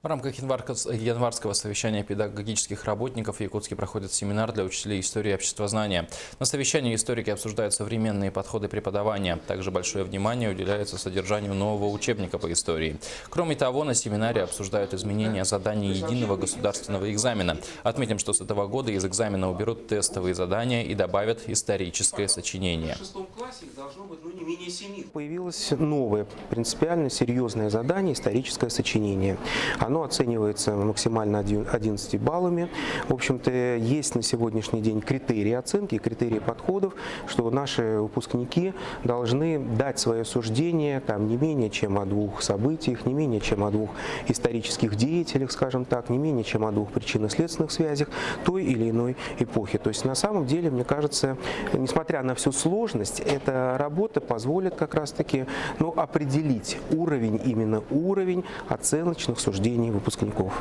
В рамках январского совещания педагогических работников в Якутске проходит семинар для учителей истории и обществознания. На совещании историки обсуждают современные подходы преподавания. Также большое внимание уделяется содержанию нового учебника по истории. Кроме того, на семинаре обсуждают изменения заданий единого государственного экзамена. Отметим, что с этого года из экзамена уберут тестовые задания и добавят историческое сочинение. В 6 классе их должно быть не менее 7. Появилось новое, принципиально серьезное задание – историческое сочинение. Оно оценивается максимально 11 баллами. В общем-то, есть на сегодняшний день критерии оценки, критерии подходов, что наши выпускники должны дать свое суждение не менее чем о двух событиях, не менее чем о двух исторических деятелях, скажем так, не менее чем о двух причинно-следственных связях той или иной эпохи. То есть на самом деле, мне кажется, несмотря на всю сложность, эта работа позволит как раз-таки определить уровень, именно уровень оценочных суждений выпускников.